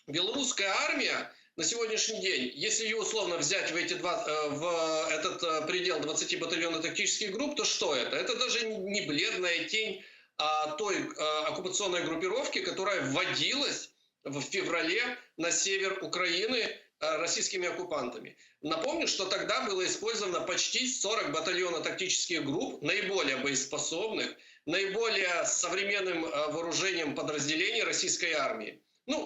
белорусская армия на сегодняшний день, если ее условно взять в этот предел 20 батальонно-тактических групп, то что это? Это даже не бледная тень той оккупационной группировки, которая вводилась в феврале на север Украины российскими оккупантами. Напомню, что тогда было использовано почти 40 батальонно-тактических групп, наиболее боеспособных, наиболее современным вооружением подразделений российской армии.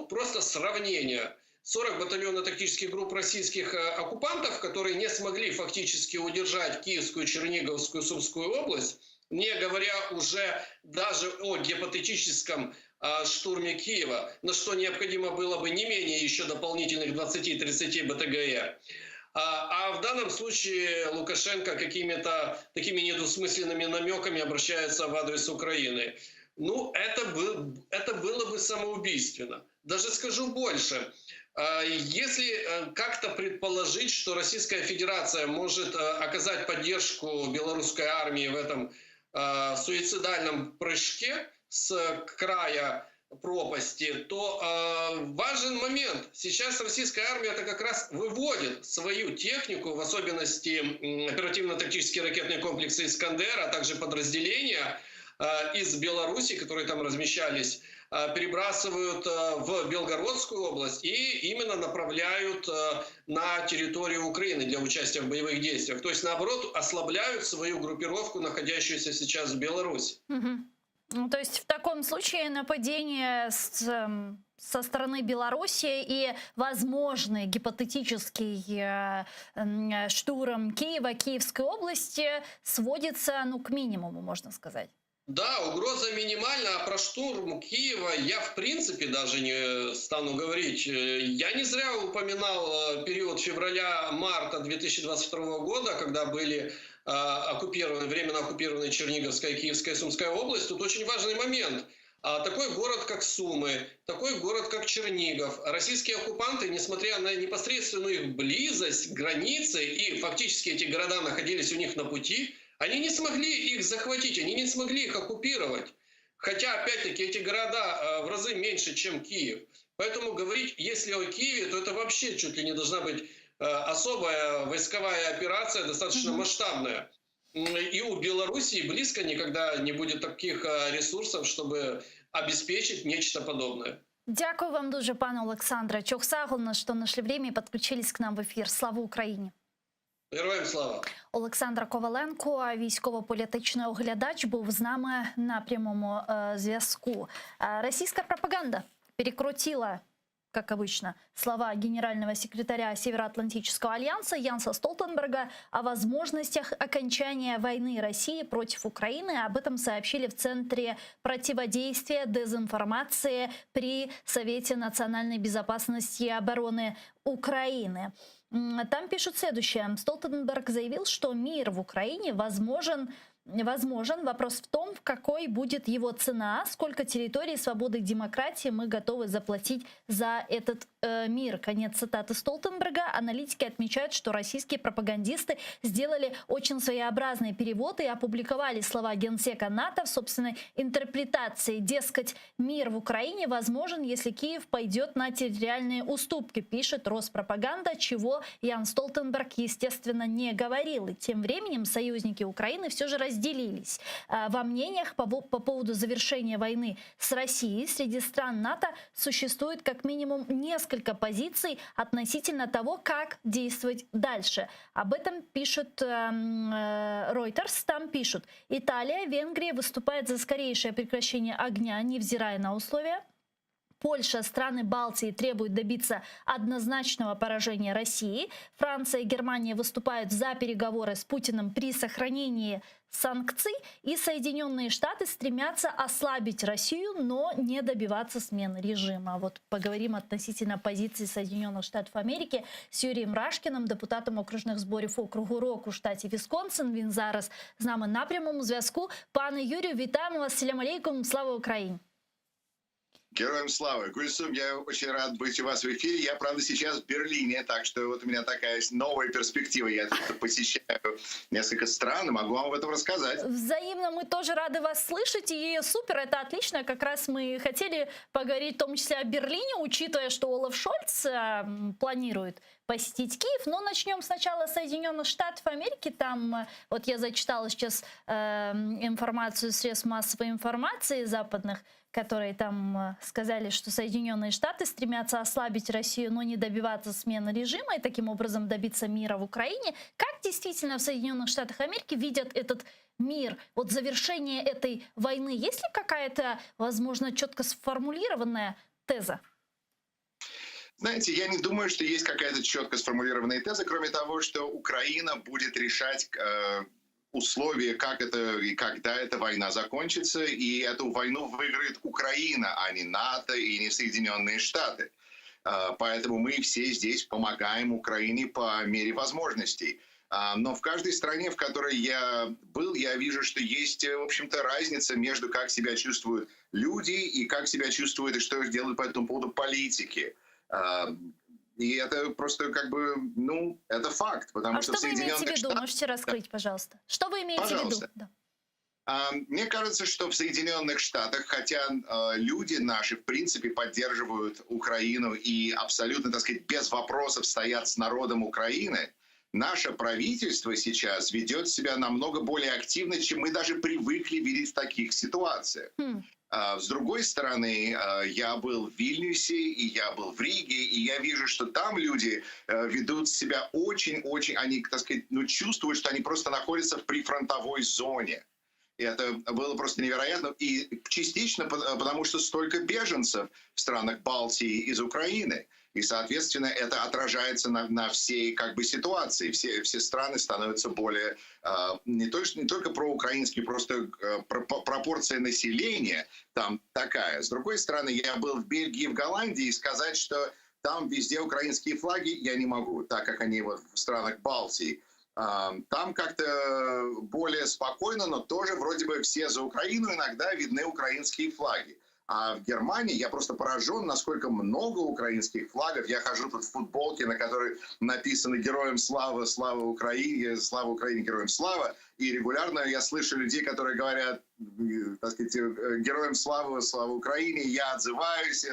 Просто сравнение. 40 батальонно-тактических групп российских оккупантов, которые не смогли фактически удержать Киевскую, Черниговскую, Сумскую область, не говоря уже даже о гипотетическом штурме Киева, на что необходимо было бы не менее еще дополнительных 20-30 БТГ. А в данном случае Лукашенко какими-то такими недвусмысленными намеками обращается в адрес Украины. Это было бы самоубийственно. Даже скажу больше. Если как-то предположить, что Российская Федерация может оказать поддержку белорусской армии в этом суицидальном прыжке с края пропасти, то важен момент. Сейчас российская армия это как раз выводит свою технику, в особенности оперативно-тактические ракетные комплексы «Искандер», а также подразделения из Беларуси, которые там размещались, перебрасывают в Белгородскую область и именно направляют на территорию Украины для участия в боевых действиях. То есть, наоборот, ослабляют свою группировку, находящуюся сейчас в Беларуси. То есть в таком случае нападение со стороны Беларуси и возможный гипотетический штурм Киева, Киевской области сводится к минимуму, можно сказать. Да, угроза минимальна, а про штурм Киева я в принципе даже не стану говорить. Я не зря упоминал период февраля-марта 2022 года, когда были временно оккупированы Черниговская, Киевская, Сумская область. Тут очень важный момент. Такой город, как Сумы, такой город, как Чернигов. Российские оккупанты, несмотря на непосредственную их близость к границе, и фактически эти города находились у них на пути, они не смогли их захватить, они не смогли их оккупировать. Хотя, опять-таки, эти города в разы меньше, чем Киев. Поэтому говорить, если о Киеве, то это вообще чуть ли не должна быть особая войсковая операция, достаточно масштабная. И у Белоруссии близко никогда не будет таких ресурсов, чтобы обеспечить нечто подобное. Дякую вам дуже, пане Олександре. Чохсагулно, що знайшли время і підключились к нам в ефір. Слава Україні! Героям слава! Олександр Коваленко, військово-політичний оглядач, був з нами на прямому зв'язку. Російська пропаганда перекрутила, как обычно, слова генерального секретаря Североатлантического альянса Янса Столтенберга о возможностях окончания войны России против Украины. Об этом сообщили в Центре противодействия дезинформации при Совете национальной безопасности и обороны Украины. Там пишут следующее. Столтенберг заявил, что мир в Украине возможен. Вопрос в том, какой будет его цена, сколько территорий свободы и демократии мы готовы заплатить за этот мир. Конец цитаты Столтенберга. Аналитики отмечают, что российские пропагандисты сделали очень своеобразный перевод и опубликовали слова генсека НАТО в собственной интерпретации. Дескать, мир в Украине возможен, если Киев пойдет на территориальные уступки, пишет Роспропаганда, чего Ян Столтенберг, естественно, не говорил. И тем временем союзники Украины все же разделились во мнениях по поводу завершения войны с Россией. Среди стран НАТО существует как минимум несколько позиций относительно того, как действовать дальше. Об этом пишет Reuters. Там пишут: Италия, Венгрия выступает за скорейшее прекращение огня, невзирая на условия. Польша, страны Балтии требуют добиться однозначного поражения России. Франция и Германия выступают за переговоры с Путиным при сохранении санкций. И Соединенные Штаты стремятся ослабить Россию, но не добиваться смены режима. Вот поговорим относительно позиции Соединенных Штатов Америки з Юрієм Рашкіним, депутатом окружних зборів округу Рок у штаті Вісконсин. Він зараз з нами на прямому зв'язку. Пане Юрію, вітаємо вас. Салям алейкум. Слава Україні. Героям славы. Гульсум, я очень рад быть у вас в эфире. Я, правда, сейчас в Берлине, так что вот у меня такая новая перспектива. Я посещаю несколько стран и могу вам об этом рассказать. Взаимно, мы тоже рады вас слышать. И супер, это отлично. Как раз мы хотели поговорить в том числе о Берлине, учитывая, что Олаф Шольц планирует посетить Киев. Но начнем сначала с Соединенных Штатов Америки. Там, вот я зачитала сейчас информацию средств массовой информации западных, которые там сказали, что Соединенные Штаты стремятся ослабить Россию, но не добиваться смены режима и таким образом добиться мира в Украине. Как действительно в Соединенных Штатах Америки видят этот мир, вот завершение этой войны? Есть ли какая-то, возможно, четко сформулированная теза? Знаете, я не думаю, что есть какая-то четко сформулированная теза, кроме того, что Украина будет решать условия, как это и когда эта война закончится, и эту войну выиграет Украина, а не НАТО и не Соединенные Штаты. Поэтому мы все здесь помогаем Украине по мере возможностей. Но в каждой стране, в которой я был, я вижу, что есть, в общем-то, разница между как себя чувствуют люди и как себя чувствуют и что их делают по этому поводу политики. И это просто как бы, ну, это факт, потому А что что в вы имеете в Соединенных виду? Штатах... Можете раскрыть, пожалуйста? Что вы имеете в виду? Пожалуйста. Да. Мне кажется, что в Соединенных Штатах, хотя люди наши, в принципе, поддерживают Украину и абсолютно, так сказать, без вопросов стоят с народом Украины, наше правительство сейчас ведет себя намного более активно, чем мы даже привыкли видеть в таких ситуациях. Хм. С другой стороны, я был в Вильнюсе, и я был в Риге, и я вижу, что там люди ведут себя очень-очень, они, так сказать, ну, чувствуют, что они просто находятся в прифронтовой зоне. И это было просто невероятно. И частично потому, что столько беженцев в странах Балтии из Украины. И, соответственно, это отражается на всей как бы ситуации. Все страны становятся более не только проукраинские, просто пропорция населения там такая. С другой стороны, я был в Бельгии и в Голландии, и сказать, что там везде украинские флаги, я не могу, так как они вот в странах Балтии. Там как-то более спокойно, но тоже вроде бы все за Украину, иногда видны украинские флаги. А в Германии я просто поражен, насколько много украинских флагов. Я хожу тут в футболке, на которой написано «Героям слава, слава Украине, героям слава». И регулярно я слышу людей, которые говорят, так сказать, «Героям слава, слава Украине», я отзываюсь.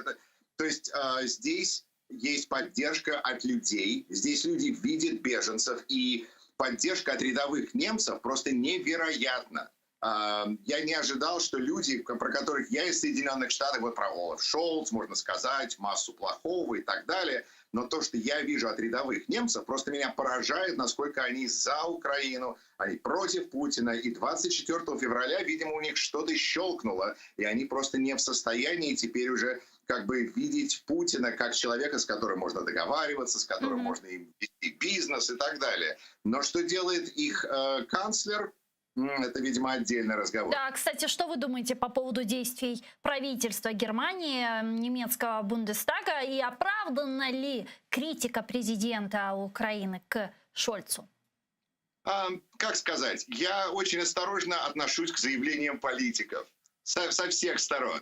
То есть здесь есть поддержка от людей, здесь люди видят беженцев, и поддержка от рядовых немцев просто невероятна. Я не ожидал, что люди, про которых я из Соединенных Штатов, вот про Олаф Шолц, можно сказать, массу плохого и так далее, но то, что я вижу от рядовых немцев, просто меня поражает, насколько они за Украину, они против Путина. И 24 февраля, видимо, у них что-то щелкнуло, и они просто не в состоянии теперь уже как бы видеть Путина как человека, с которым можно договариваться, с которым можно вести бизнес и так далее. Но что делает их канцлер? Это, видимо, отдельный разговор. Да, кстати, что вы думаете по поводу действий правительства Германии, немецкого Бундестага, и оправдана ли критика президента Украины к Шольцу? Как сказать, я очень осторожно отношусь к заявлениям политиков со всех сторон.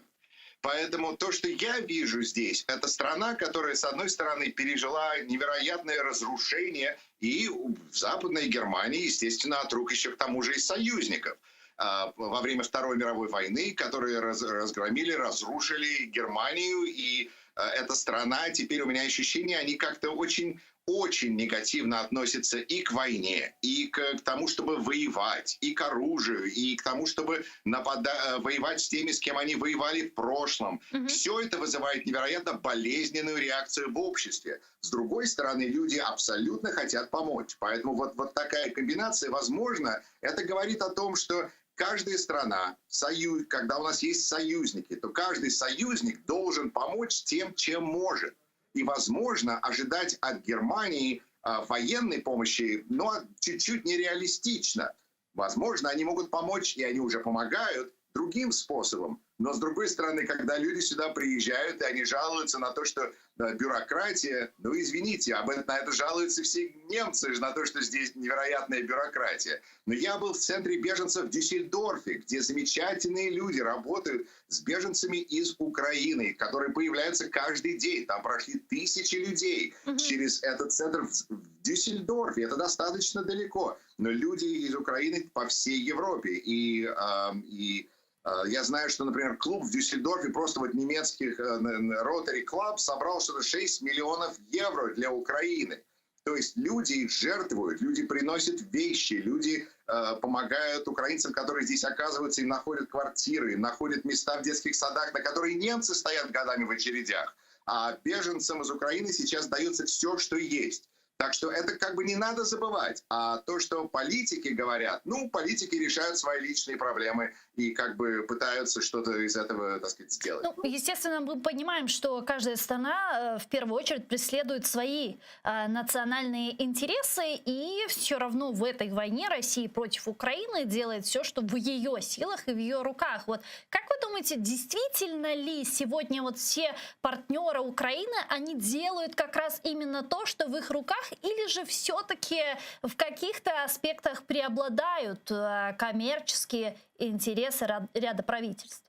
Поэтому то, что я вижу здесь, это страна, которая, с одной стороны, пережила невероятное разрушение, и в Западной Германии, естественно, от рук еще к тому же и союзников. Во время Второй мировой войны, которые разгромили, разрушили Германию, и эта страна, теперь у меня ощущение, они как-то очень негативно относятся и к войне, и к тому, чтобы воевать, и к оружию, и к тому, чтобы воевать с теми, с кем они воевали в прошлом. Все это вызывает невероятно болезненную реакцию в обществе. С другой стороны, люди абсолютно хотят помочь. Поэтому вот такая комбинация, возможно, это говорит о том, что каждая страна, когда у нас есть союзники, то каждый союзник должен помочь тем, чем может. И, возможно, ожидать от Германии военной помощи, но чуть-чуть нереалистично. Возможно, они могут помочь, и они уже помогают другим способом. Но, с другой стороны, когда люди сюда приезжают, и они жалуются на то, что бюрократия, ну, извините, на это жалуются все немцы, на то, что здесь невероятная бюрократия. Но я был в центре беженцев в Дюссельдорфе, где замечательные люди работают с беженцами из Украины, которые появляются каждый день. Там прошли тысячи людей через этот центр в Дюссельдорфе. Это достаточно далеко. Но люди из Украины по всей Европе. И я знаю, что, например, клуб в Дюссельдорфе, просто вот немецких Rotary Club, собрал что-то 6 миллионов евро для Украины. То есть люди жертвуют, люди приносят вещи, люди помогают украинцам, которые здесь оказываются, им находят квартиры, им находят места в детских садах, на которые немцы стоят годами в очередях. А беженцам из Украины сейчас дается все, что есть. Так что это как бы не надо забывать. А то, что политики говорят, ну, политики решают свои личные проблемы и как бы пытаются что-то из этого, так сказать, сделать. Ну, естественно, мы понимаем, что каждая страна в первую очередь преследует свои национальные интересы, и все равно в этой войне Россия против Украины делает все, что в ее силах и в ее руках. Вот как вы думаете, действительно ли сегодня вот все партнеры Украины, они делают как раз именно то, что в их руках, или же все-таки в каких-то аспектах преобладают коммерческие интересы ряда правительств?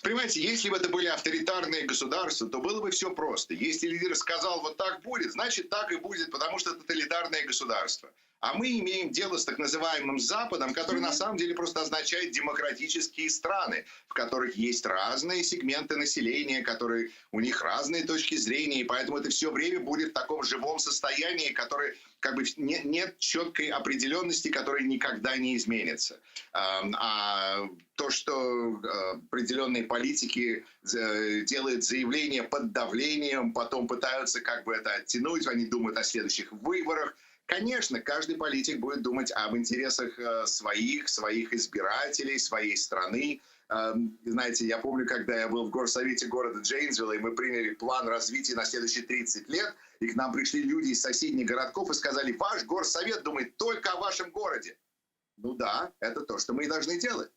Понимаете, если бы это были авторитарные государства, то было бы все просто. Если лидер сказал, вот так будет, значит так и будет, потому что это тоталитарное государство. А мы имеем дело с так называемым Западом, который на самом деле просто означает демократические страны, в которых есть разные сегменты населения, которые у них разные точки зрения, и поэтому это все время будет в таком живом состоянии, которое как бы нет четкой определенности, которая никогда не изменится. А то, что определенные политики делают заявления под давлением, потом пытаются как бы это оттянуть, они думают о следующих выборах. Конечно, каждый политик будет думать об интересах своих избирателей, своей страны. Знаете, я помню, когда я был в горсовете города Джейнсвилла, и мы приняли план развития на следующие 30 лет, и к нам пришли люди из соседних городков и сказали, ваш горсовет думает только о вашем городе. Ну да, это то, что мы и должны делать.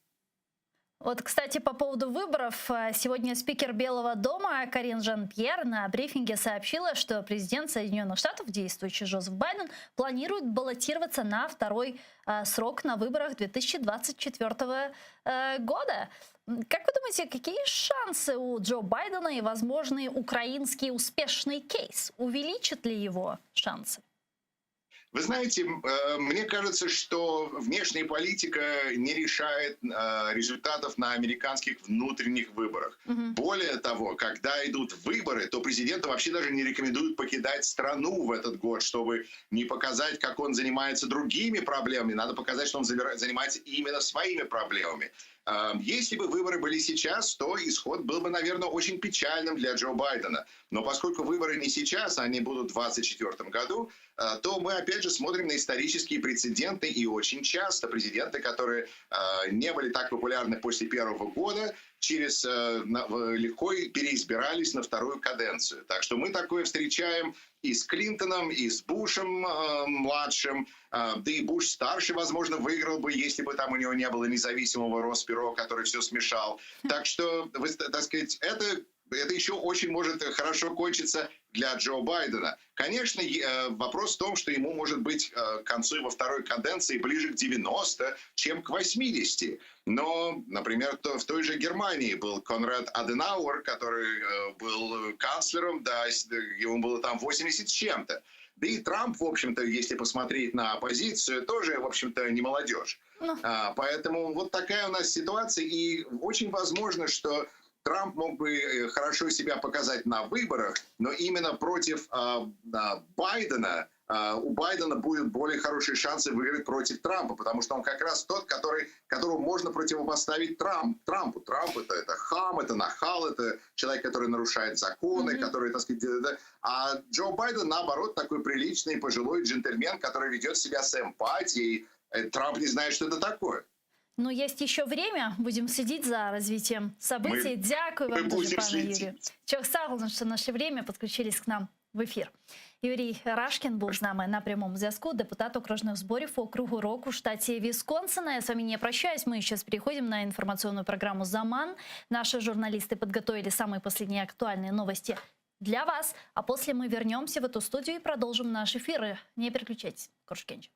Вот, кстати, по поводу выборов. Сегодня спикер Белого дома Карин Жан-Пьер на брифинге сообщила, что президент Соединенных Штатов, действующий Джозеф Байден, планирует баллотироваться на второй срок на выборах 2024 года. Как вы думаете, какие шансы у Джо Байдена и возможный украинский успешный кейс? Увеличат ли его шансы? Вы знаете, мне кажется, что внешняя политика не решает результатов на американских внутренних выборах. Более того, когда идут выборы, то президенту вообще даже не рекомендуют покидать страну в этот год, чтобы не показать, как он занимается другими проблемами. Надо показать, что он занимается именно своими проблемами. Если бы выборы были сейчас, то исход был бы, наверное, очень печальным для Джо Байдена. Но поскольку выборы не сейчас, они будут в 2024 году, то мы опять же смотрим на исторические прецеденты. И очень часто президенты, которые не были так популярны после первого года, легко переизбирались на вторую каденцию. Так что мы такое встречаем и с Клинтоном, и с Бушем младшим. Да и Буш старший, возможно, выиграл бы, если бы там у него не было независимого Росбюро, который все смешал. Так что, так сказать, это еще очень может хорошо кончиться для Джо Байдена. Конечно, вопрос в том, что ему может быть к концу его второй каденции ближе к 90, чем к 80. Но, например, в той же Германии был Конрад Аденауэр, который был канцлером, да, ему было там 80 с чем-то. Да и Трамп, в общем-то, если посмотреть на оппозицию, тоже, в общем-то, не молодежь. Поэтому вот такая у нас ситуация. И очень возможно, что Трамп мог бы хорошо себя показать на выборах, но именно против Байдена, у Байдена будут более хорошие шансы выиграть против Трампа, потому что он как раз тот, которого можно противопоставить Трампу. Трамп это хам, это нахал, это человек, который нарушает законы, который, так сказать, а Джо Байден, наоборот, такой приличный пожилой джентльмен, который ведет себя с эмпатией. Трамп не знает, что это такое. Но есть еще время. Будем следить за развитием событий. Дякую вам дуже, пане Юрію. Чого що наше время підключились к нам в ефір. Юрій Рашкін був з нами на прямому зв'язку, депутат окружних зборів округу Рок у штаті Висконсина. Я с вами не прощаюсь. Мы сейчас переходим на информационную программу «Заман». Наши журналисты подготовили самые последние актуальные новости для вас. А после мы вернемся в эту студию и продолжим наш эфир. Не переключайтесь. Коршкенч.